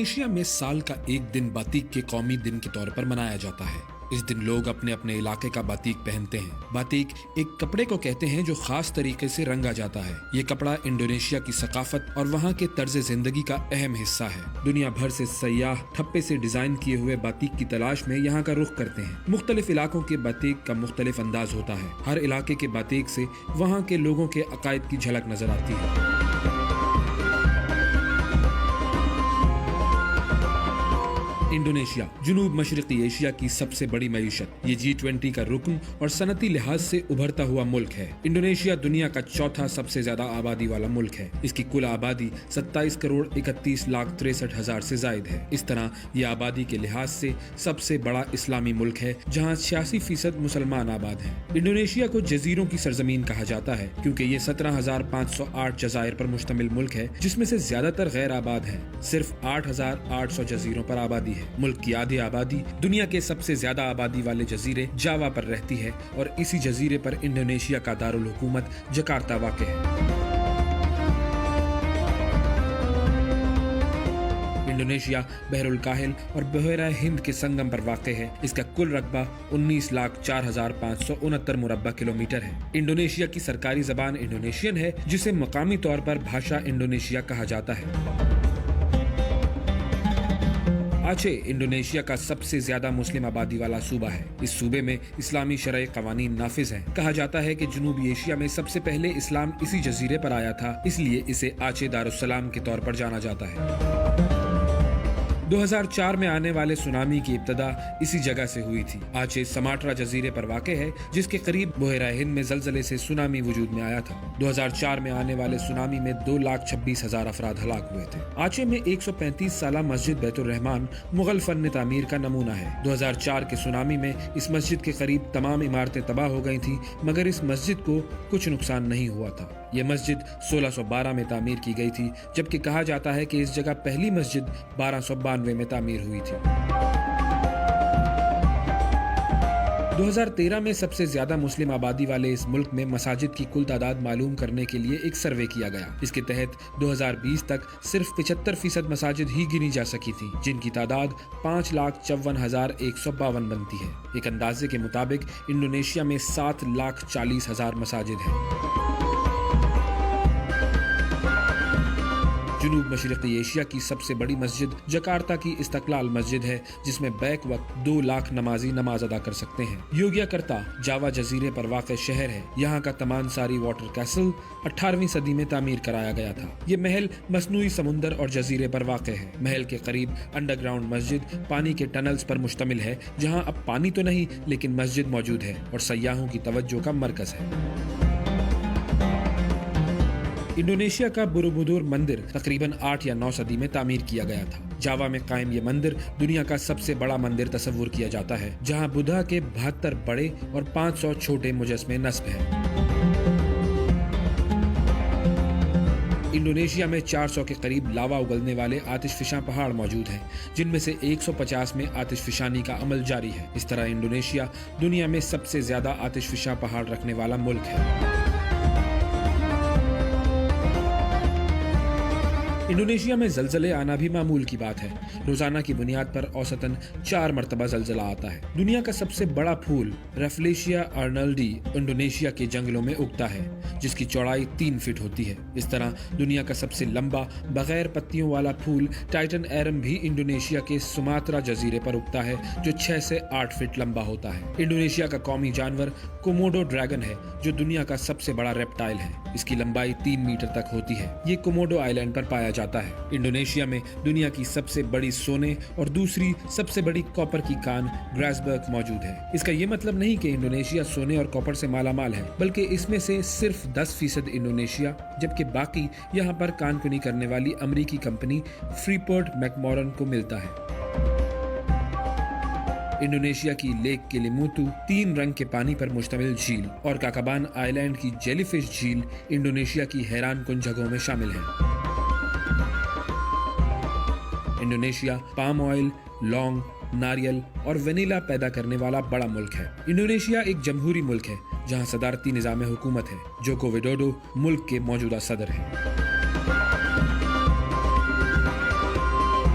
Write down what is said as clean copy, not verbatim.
Indonesia में साल का एक दिन बातिक के कौमी दिन के तौर पर मनाया जाता है। इस दिन लोग अपने अपने इलाके का बातिक पहनते हैं। बातिक एक कपड़े को कहते हैं जो खास तरीके से रंगा जाता है। ये कपड़ा इंडोनेशिया की सकाफत और वहाँ के तर्ज जिंदगी का अहम हिस्सा है। दुनिया भर से सयाह ठप्पे से डिजाइन किए हुए बातिक की तलाश में यहाँ का रुख करते हैं। मुख्तलिफ इलाकों के बातिक का मुख्तलिफ अंदाज होता है। हर इलाके के बातिक से वहाँ के लोगों के अकायद की झलक नजर आती है। इंडोनेशिया जुनूब मशरकी एशिया की सबसे बड़ी मईशत। ये G20 का रुकन और सनती लिहाज से उभरता हुआ मुल्क है। इंडोनेशिया दुनिया का चौथा सबसे ज्यादा आबादी वाला मुल्क है। इसकी कुल आबादी 27 करोड़ 31 लाख 63 हजार से जायद है। इस तरह ये आबादी के लिहाज से सबसे बड़ा इस्लामी मुल्क है, जहाँ 86% मुसलमान आबाद हैं। इंडोनेशिया को जजीरों की सरजमीन कहा जाता है क्योंकि ये 17,508 जजायर पर मुश्तमिल मुल्क है, जिसमें से ज्यादातर गैर आबाद है। सिर्फ 8,800 जजीरों पर आबादी है। मुल्क की आधी आबादी दुनिया के सबसे ज्यादा आबादी वाले जजीरे जावा पर रहती है और इसी जजीरे पर इंडोनेशिया का दारुल हुकूमत जकार्ता वाक़ है। इंडोनेशिया बहरुल काहिल और बहरा हिंद के संगम पर वाक़ है। इसका कुल रकबा 19,04,569 मुरब्बा किलोमीटर है। इंडोनेशिया की सरकारी जबान इंडोनेशियन है, जिसे मकामी तौर पर भाषा इंडोनेशिया कहा जाता है। आचे इंडोनेशिया का सबसे ज्यादा मुस्लिम आबादी वाला सूबा है। इस सूबे में इस्लामी शरई कवानीन नाफिज हैं। कहा जाता है कि जनूबी एशिया में सबसे पहले इस्लाम इसी जजीरे पर आया था, इसलिए इसे आचे दारुस्सलाम के तौर पर जाना जाता है। 2004 में आने वाले सुनामी की इब्तदा इसी जगह से हुई थी। आचे समाट्रा जजीरे पर वाक़ है, जिसके करीब बहरा हिंद में जलजले से सुनामी वजूद में आया था। 2004 में आने वाले सुनामी में 2,26,000 अफराद हलाक हुए थे। आचे में 135 साला मस्जिद बैतुर रहमान मुगल फन तामीर का नमूना है। 2004 के सुनामी में इस मस्जिद के करीब तमाम इमारतें तबाह हो गई थी, मगर इस मस्जिद को कुछ नुकसान नहीं हुआ था। ये मस्जिद 1612 में तामीर की गई थी, जबकि कहा जाता है कि इस जगह पहली मस्जिद 1292 में तामीर हुई थी। 2013 में सबसे ज्यादा मुस्लिम आबादी वाले इस मुल्क में मसाजिद की कुल तादाद मालूम करने के लिए एक सर्वे किया गया। इसके तहत 2020 तक सिर्फ 75% मसाजिद ही गिनी जा सकी थी, जिनकी तादाद 5,54,152 बनती है। एक अंदाजे के मुताबिक इंडोनेशिया में 7,40,000 मसाजिद हैं। जुनूब मशरकी एशिया की सबसे बड़ी मस्जिद जकार्ता की इस्तकलाल मस्जिद है, जिसमें बैक वक्त 2 लाख नमाजी नमाज अदा कर सकते हैं। योग्यकर्ता जावा जजीरे पर वाक़ शहर है। यहाँ का तमानसारी वाटर कैसल 18वीं सदी में तामीर कराया गया था। ये महल मसनूई समुंदर और जजीरे पर वाक़ है। महल के करीब अंडरग्राउंड मस्जिद पानी के टनल्स पर मुश्तमिल है, जहाँ अब पानी तो नहीं लेकिन मस्जिद मौजूद है और सयाहों की तवज्जो का मरकज है। इंडोनेशिया का बुरुबुदुर मंदिर तकरीबन 8 या 9 सदी में तामीर किया गया था। जावा में कायम ये मंदिर दुनिया का सबसे बड़ा मंदिर तस्वुर किया जाता है, जहां बुद्धा के 72 बड़े और 500 छोटे मुजस्मे नस्ब हैं। इंडोनेशिया में 400 के करीब लावा उगलने वाले आतिशफिशां पहाड़ मौजूद हैं, जिनमें से 150 में आतिशफिशानी का अमल जारी है। इस तरह इंडोनेशिया दुनिया में सबसे ज्यादा आतिशफिशां पहाड़ रखने वाला मुल्क है। इंडोनेशिया में जलजले आना भी मामूल की बात है। रोजाना की बुनियाद पर औसतन 4 मरतबा जलजला आता है। दुनिया का सबसे बड़ा फूल रेफलेशिया आर्नल्डी इंडोनेशिया के जंगलों में उगता है, जिसकी चौड़ाई 3 फीट होती है। इस तरह दुनिया का सबसे लंबा बगैर पत्तियों वाला फूल टाइटन एरम भी इंडोनेशिया के सुमात्रा जजीरे पर उगता है, जो 6 से 8 फीट लंबा होता है। इंडोनेशिया का कौमी जानवर कोमोडो ड्रैगन है, जो दुनिया का सबसे बड़ा रेप्टाइल है। इसकी लंबाई 3 मीटर तक होती है। ये कोमोडो आइलैंड पर पाया जाता है। इंडोनेशिया में दुनिया की सबसे बड़ी सोने और दूसरी सबसे बड़ी कॉपर की कान ग्रासबर्ग मौजूद है। इसका ये मतलब नहीं कि इंडोनेशिया सोने और कॉपर से मालामाल है, बल्कि इसमें से सिर्फ 10% इंडोनेशिया, जबकि बाकी यहाँ पर कानकुनी करने वाली अमेरिकी कंपनी फ्रीपोर्ट मैकमोरन को मिलता है। इंडोनेशिया की लेक किलिमुतु 3 रंग के पानी पर मुश्तमिल झील और काकाबान आइलैंड की जेलीफिश झील इंडोनेशिया की हैरान कुन जगहों में शामिल है। इंडोनेशिया पाम ऑयल, लौंग, नारियल और वेनिला पैदा करने वाला बड़ा मुल्क है। इंडोनेशिया एक जमहूरी मुल्क है, जहां सदारती निज़ाम हुकूमत है। जोको विडोडो मुल्क के मौजूदा सदर हैं।